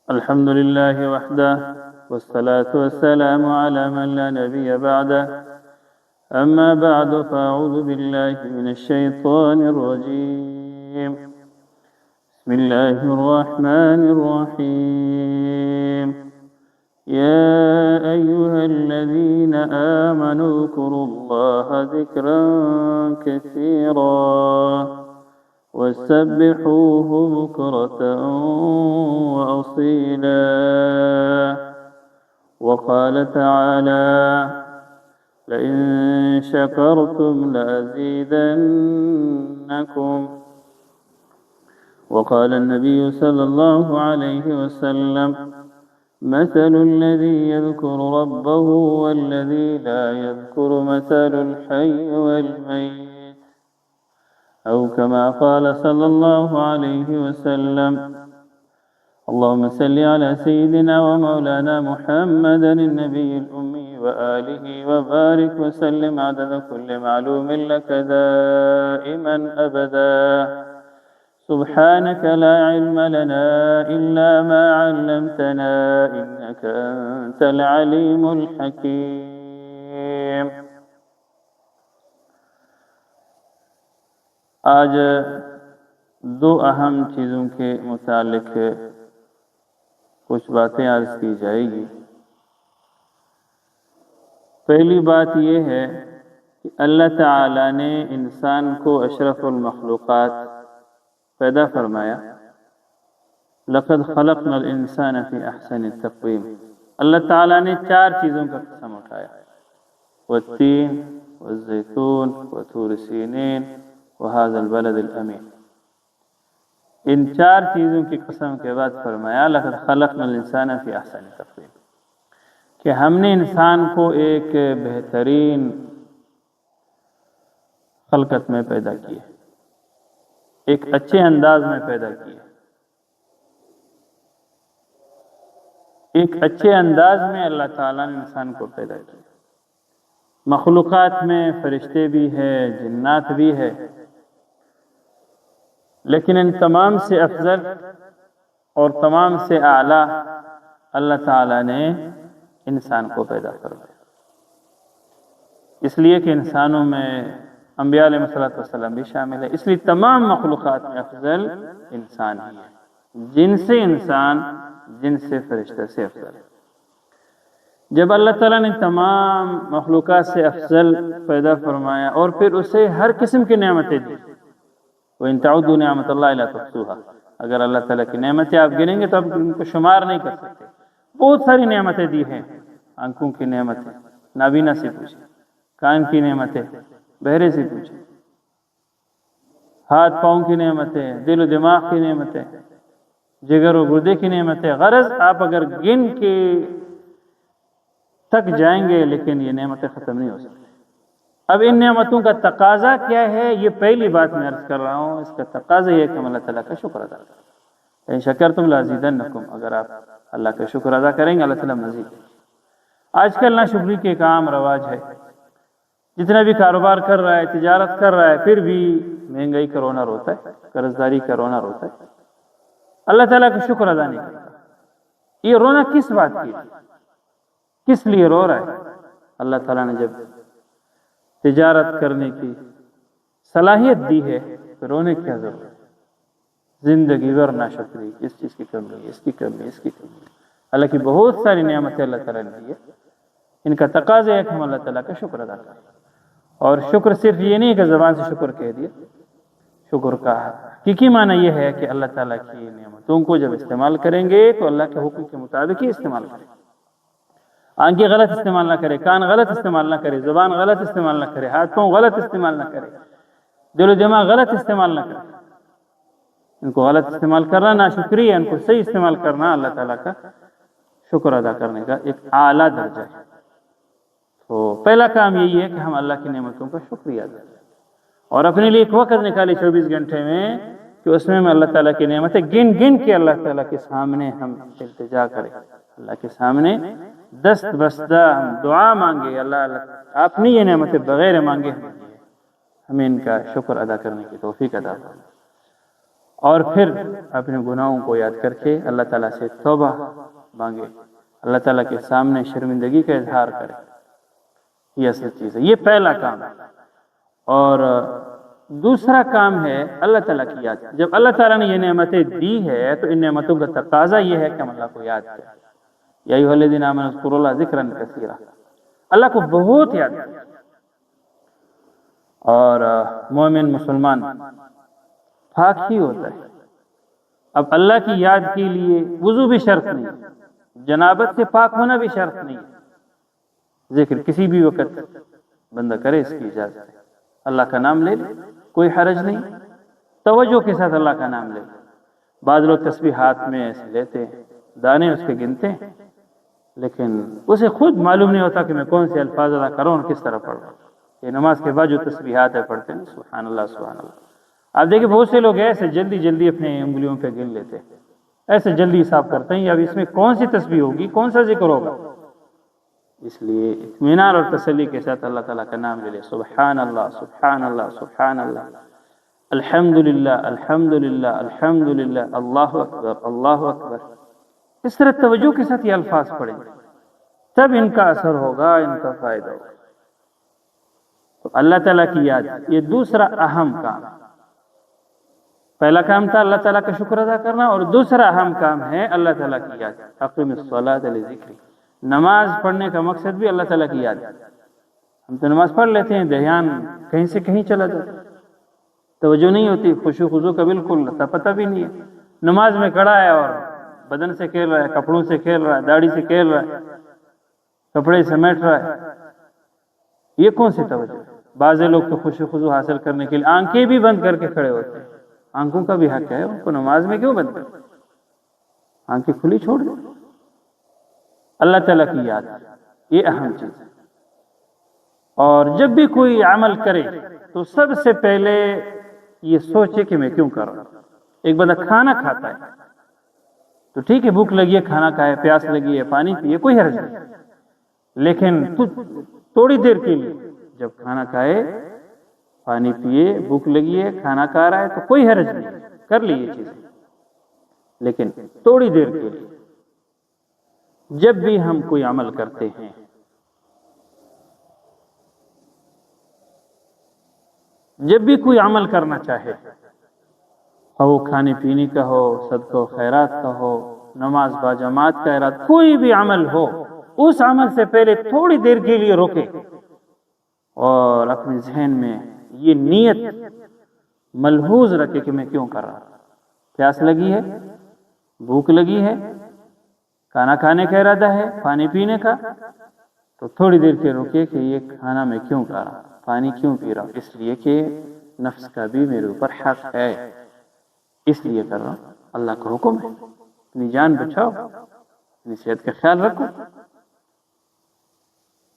الحمد لله وحده والصلاة والسلام على من لا نبي بعده. أما بعد فأعوذ بالله من الشيطان الرجيم. بسم الله الرحمن الرحيم. يا أيها الذين آمنوا اذكروا الله ذكرا كثيرا وسبحوه بكرة وأصيلا. وقال تعالى: لئن شكرتم لأزيدنكم. وقال النبي صلى الله عليه وسلم: مثل الذي يذكر ربه والذي لا يذكر مثل الحي والميت، أو كما قال صلى الله عليه وسلم. اللهم صل على سيدنا ومولانا محمد النبي الأمي وآله وبارك وسلم عدد كل معلوم لك دائما أبدا. سبحانك لا علم لنا إلا ما علمتنا إنك أنت العليم الحكيم. آج دو اہم چیزوں کے متعلق کچھ باتیں عرض کی جائے گی۔ پہلی بات یہ ہے کہ اللہ تعالی نے انسان کو اشرف المخلوقات پیدا فرمایا۔ لقد خلقنا الانسان فی احسن تقویم۔ اللہ تعالیٰ نے چار چیزوں کا قسم اٹھایا: والتین والزیتون وطور سینین وهذا البلد الامین۔ ان چار چیزوں کی قسم کے بعد فرمایا: لقد خلقنا الانسان فی احسن تقویم، کہ ہم نے انسان کو ایک بہترین خلقت میں پیدا کیا، ایک اچھے انداز میں پیدا کیا، ایک اچھے انداز میں اللہ تعالیٰ نے انسان کو پیدا کیا۔ مخلوقات میں فرشتے بھی ہیں، جنات بھی ہے، لیکن ان تمام سے افضل اور تمام سے اعلیٰ اللہ تعالیٰ نے انسان کو پیدا فرمایا۔ اس لیے کہ انسانوں میں انبیاء علیہ السلام بھی شامل ہے، اس لیے تمام مخلوقات میں افضل انسان ہی ہے۔ جن سے انسان، جن سے فرشتہ سے افضل ہے۔ جب اللہ تعالیٰ نے تمام مخلوقات سے افضل پیدا فرمایا اور پھر اسے ہر قسم کی نعمتیں دی، وَإِن تَعُدُّوا نِعْمَتَ اللَّهِ لَا تُحْصُوهَا، اگر اللہ تعالیٰ کی نعمتیں آپ گنیں گے تو آپ ان کو شمار نہیں کر سکتے۔ بہت ساری نعمتیں دی ہیں، آنکھوں کی نعمتیں نابینا سے پوچھیں، کان کی نعمتیں بہرے سے پوچھیں، ہاتھ پاؤں کی نعمتیں، دل و دماغ کی نعمتیں، جگر و گردے کی نعمتیں۔ غرض آپ اگر گن کے تک جائیں گے لیکن یہ نعمتیں ختم نہیں ہو سکتی۔ اب ان نعمتوں کا تقاضا کیا ہے، یہ پہلی بات میں عرض کر رہا ہوں۔ اس کا تقاضا یہ ہے کہ ہم اللہ تعالیٰ کا شکر ادا کریں۔ ان شکرتم لازیدنکم، اگر آپ اللہ کا شکر ادا کریں گے اللہ تعالیٰ مزید۔ آج کل ناشکری کے ایک عام رواج ہے، جتنا بھی کاروبار کر رہا ہے، تجارت کر رہا ہے، پھر بھی مہنگائی کا رونا روتا ہے، قرضداری کا رونا روتا ہے، اللہ تعالیٰ کا شکر ادا نہیں کرتا۔ یہ رونا کس بات کی ہے؟ کس لیے رو رہا ہے؟ اللہ تعالیٰ نے جب تجارت کرنے کی صلاحیت دی ہے تو رونے کی کیا ضرورت ہے؟ زندگی بھر ناشکری، اس چیز کی کمی، اس کی کمی، اس کی کمی۔ اللہ کی بہت ساری نعمتیں اللہ تعالیٰ نے دی ہے، ان کا تقاضا ہے کہ ہم اللہ تعالیٰ کا شکر ادا کریں۔ اور شکر صرف یہ نہیں کہ زبان سے شکر کہہ دیا، شکر کا حقیقی معنی یہ ہے کہ اللہ تعالیٰ کی نعمتوں کو جب استعمال کریں گے تو اللہ کے حکم کے مطابق ہی استعمال کریں۔ آنکھیں غلط استعمال نہ کرے، کان غلط استعمال نہ کرے، زبان غلط استعمال نہ کرے، ہاتھ پاؤں غلط استعمال نہ کرے، دل و دماغ غلط استعمال نہ کرے۔ ان کو غلط استعمال کرنا ناشکری ہے، ان کو صحیح استعمال کرنا اللہ تعالیٰ کا شکر ادا کرنے کا ایک اعلیٰ درجہ ہے۔ تو پہلا کام یہی ہے کہ ہم اللہ کی نعمتوں کا شکریہ ادا کریں اور اپنے لیے ایک وقت نکالے 24 گھنٹے میں کہ اس میں اللہ تعالیٰ کی نعمتیں گن گن کے اللہ تعالیٰ کے سامنے ہم التجا کریں، اللہ کے سامنے دست بستہ ہم دعا مانگے، اللہ آپ نے یہ نعمتیں بغیر مانگے ہمیں ان کا شکر ادا کرنے کی توفیق عطا فرمائے۔ اور پھر اپنے گناہوں کو یاد کر کے اللہ تعالیٰ سے توبہ مانگے، اللہ تعالیٰ کے سامنے شرمندگی کا اظہار کرے، یہ اصل چیز ہے، یہ پہلا کام ہے۔ اور دوسرا کام ہے اللہ تعالیٰ کی یاد۔ جب اللہ تعالیٰ نے یہ نعمتیں دی ہے تو ان نعمتوں کا تقاضا یہ ہے کہ ہم اللہ کو یاد کریں۔ یا ایھا الذین آمنوا اذکروا اللہ ذکرا کثیرا، اللہ کو بہت یاد کریں۔ اور مومن مسلمان پاک ہی ہوتا ہے۔ اب اللہ کی یاد کے لیے وضو بھی شرط نہیں، جنابت سے پاک ہونا بھی شرط نہیں، ذکر کسی بھی وقت بندہ کرے، اس کی اجازت ہے۔ اللہ کا نام لے لے، کوئی حرج نہیں، توجہ کے ساتھ اللہ کا نام لے لے۔ بعض لوگ تسبیح ہاتھ میں ایسے لیتے ہیں، دانے اس کے گنتے ہیں، لیکن اسے خود معلوم نہیں ہوتا کہ میں کون سے الفاظ ادا کروں اور کس طرح پڑھوں۔ یہ نماز کے بعد جو تسبیحات ہے پڑھتے ہیں، سبحان اللہ سبحان اللہ۔ آپ دیکھیں بہت سے لوگ ایسے جلدی جلدی اپنے انگلیوں پہ گن لیتے ہیں، ایسے جلدی حساب کرتے ہیں، اب اس میں کون سی تسبیح ہوگی، کون سا ذکر ہوگا۔ اس لیے اطمینان اور تسلی کے ساتھ اللہ تعالیٰ کا نام لے لے، سبحان اللہ سبحان اللہ سبحان اللہ، الحمدللہ الحمدللہ الحمدللہ، اللہ اکبر اللہ اکبر۔ اس طرح توجہ کے ساتھ یہ الفاظ پڑھیں، تب ان کا اثر ہوگا، ان کا فائدہ ہوگا۔ تو اللہ تعالیٰ کی یاد، یہ دوسرا اہم کام ہے۔ پہلا کام تھا اللہ تعالیٰ کا شکر ادا کرنا، اور دوسرا اہم کام ہے اللہ تعالیٰ کی یاد۔ اقیم الصلاۃ لذکری، نماز پڑھنے کا مقصد بھی اللہ تعالیٰ کی یاد ہے۔ ہم تو نماز پڑھ لیتے ہیں، دھیان کہیں سے کہیں چلا جاتا ہے، توجہ نہیں ہوتی، خشوع خضوع کا بالکل پتہ بھی نہیں ہے۔ نماز میں کھڑا ہے اور بدن سے کھیل رہا ہے، کپڑوں سے کھیل رہا ہے، داڑھی سے کھیل رہا ہے، کپڑے سمیٹ رہا ہے، یہ کون سی توجہ ہے؟ بعض لوگ تو خشوع خضوع حاصل کرنے کے لیے آنکھیں بھی بند کر کے کھڑے ہوتے ہیں۔ آنکھوں کا بھی حق ہے، ان کو نماز میں کیوں بند کرتے؟ آنکھیں کھلی چھوڑ دیں۔ اللہ تعالیٰ کی یاد، یہ اہم چیز ہے۔ اور جب بھی کوئی عمل کرے تو سب سے پہلے یہ سوچے کہ میں کیوں کر رہا ہوں۔ ایک بندہ کھانا کھاتا ہے تو ٹھیک ہے، بھوک لگی ہے، کھانا کھائے، پیاس لگی ہے، پانی پیے، کوئی حرج نہیں، لیکن تھوڑی دیر کے لیے جب کھانا کھائے، پانی پیے، بھوک لگی ہے، کھانا کھا رہا ہے تو کوئی حرج نہیں، کر لی یہ چیزیں، لیکن تھوڑی دیر کے لیے۔ جب بھی ہم کوئی عمل کرتے ہیں، جب بھی کوئی عمل کرنا چاہے، وہ کھانے پینے کا ہو، صدقہ و خیرات کا ہو، نماز با جماعت کا ارادہ، کوئی بھی عمل ہو، اس عمل سے پہلے تھوڑی دیر کے لیے روکے اور اپنے ذہن میں یہ نیت ملحوظ رکھے کہ میں کیوں کر رہا ہوں۔ پیاس لگی ہے، بھوک لگی ہے، کھانا کھانے کا ارادہ ہے، پانی پینے کا، تو تھوڑی دیر کے روکے کہ یہ کھانا میں کیوں کھا رہا ہوں، پانی کیوں پی رہا ہوں؟ اس لیے کہ نفس کا بھی میرے اوپر حق ہے، اس لیے کر رہا ہوں، اللہ کا حکم ہے، اپنی جان بچاؤ، اپنی صحت کا خیال رکھو۔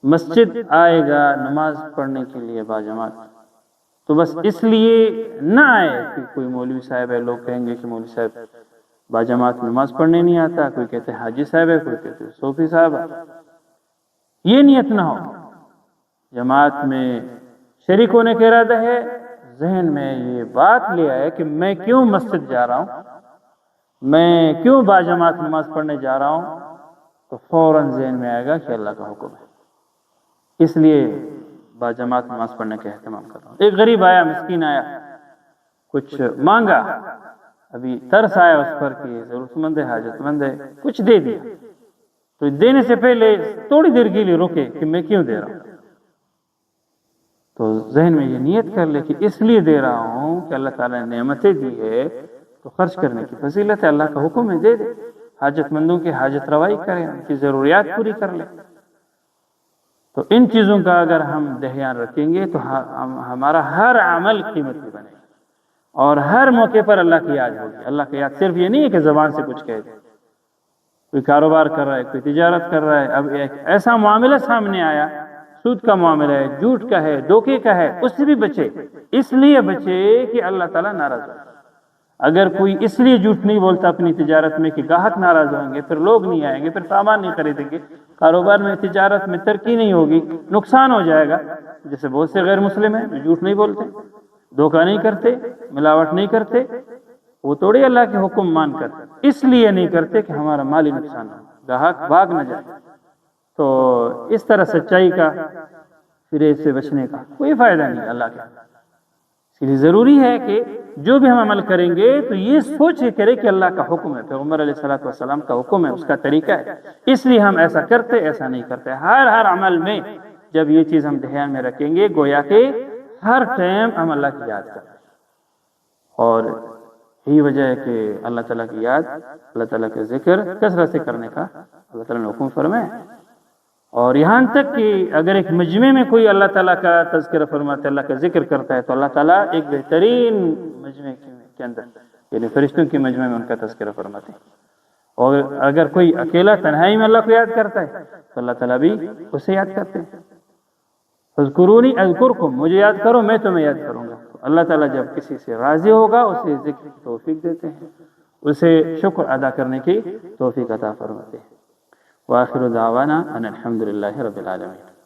مسجد آئے گا نماز پڑھنے کے لیے باجماعت، تو بس اس لیے نہ آئے کہ کوئی مولوی صاحب ہے، لوگ کہیں گے کہ مولوی صاحب باجماعت نماز پڑھنے نہیں آتا، کوئی کہتے ہیں حاجی صاحب ہے، کوئی کہتے ہیں صوفی صاحب ہے، یہ نیت نہ ہو۔ جماعت میں شریک ہونے کا ارادہ ہے، ذہن میں یہ بات لے آئے کہ میں کیوں مسجد جا رہا ہوں، میں کیوں باجماعت نماز پڑھنے جا رہا ہوں، تو فوراً ذہن میں آئے گا کہ اللہ کا حکم ہے، اس لیے باجماعت نماز پڑھنے کا اہتمام کر رہا ہوں۔ ایک غریب آیا، مسکین آیا، کچھ مانگا، ابھی ترس آیا اس پر کہ ضرورت مند ہے، حاجت مند ہے، کچھ دے دیا، تو دینے سے پہلے تھوڑی دیر کے لیے روکے کہ میں کیوں دے رہا ہوں، تو ذہن میں یہ نیت کر لے کہ اس لیے دے رہا ہوں کہ اللہ تعالیٰ نے نعمتیں دی ہے تو خرچ کرنے کی فضیلت ہے، اللہ کا حکم ہے، دے دے، حاجت مندوں کی حاجت روائی کریں، ان کی ضروریات پوری کر لیں۔ تو ان چیزوں کا اگر ہم دھیان رکھیں گے تو ہمارا ہر عمل قیمتی بنے گا، اور ہر موقع پر اللہ کی یاد ہوگی۔ اللہ کی یاد صرف یہ نہیں ہے کہ زبان سے کچھ کہہ دے، کوئی کاروبار کر رہا ہے، کوئی تجارت کر رہا ہے، اب ایک ایسا معاملہ سامنے آیا، سود کا معاملہ ہے، جھوٹ کا ہے، دھوکے کا ہے، اس سے بھی بچے، اس لیے بچے کہ اللہ تعالیٰ ناراض ہو۔ اگر کوئی اس لیے جھوٹ نہیں بولتا اپنی تجارت میں کہ گاہک ناراض ہوں گے، پھر لوگ نہیں آئیں گے، پھر سامان نہیں خریدیں گے، کاروبار میں تجارت میں ترقی نہیں ہوگی، نقصان ہو جائے گا۔ جیسے بہت سے غیر مسلم ہیں جو جھوٹ نہیں بولتے، دھوکہ نہیں کرتے، ملاوٹ نہیں کرتے، وہ توڑے اللہ کے حکم مان کر اس لیے نہیں کرتے کہ ہمارا مالی نقصان ہو، گاہک بھاگ نہ جائے۔ تو اس طرح سچائی کا فریب سے بچنے کا کوئی فائدہ نہیں اللہ کے۔ اس لیے ضروری ہے کہ جو بھی ہم عمل کریں گے تو یہ سوچ کے کرے کہ اللہ کا حکم ہے، پیغمبر علیہ السلام کا حکم ہے، اس کا طریقہ ہے، اس لیے ہم ایسا کرتے ایسا نہیں کرتے۔ ہر عمل میں جب یہ چیز ہم دھیان میں رکھیں گے گویا کہ ہر ٹائم ہم اللہ کی یاد کریں، اور یہی وجہ ہے کہ اللہ تعالیٰ کی یاد، اللہ تعالیٰ کا ذکر کثرت سے کرنے کا اللہ تعالیٰ نے حکم فرمایا ہے۔ اور یہاں تک کہ اگر ایک مجمع میں کوئی اللہ تعالیٰ کا تذکرہ فرماتا ہے، اللہ کا ذکر کرتا ہے، تو اللہ تعالیٰ ایک بہترین مجمع کے اندر یعنی فرشتوں کی مجمع میں ان کا تذکرہ فرماتے ہیں۔ اور اگر کوئی اکیلا تنہائی میں اللہ کو یاد کرتا ہے تو اللہ تعالیٰ بھی اسے یاد کرتے ہیں۔ اذکرونی اذکرکم، مجھے یاد کرو میں تمہیں یاد کروں گا۔ تو اللہ تعالیٰ جب کسی سے راضی ہوگا اسے ذکر کی توفیق دیتے ہیں، اسے شکر ادا کرنے کی توفیق عطا فرماتے ہیں۔ وآخر دعوانا ان الحمد للہ رب العالمین۔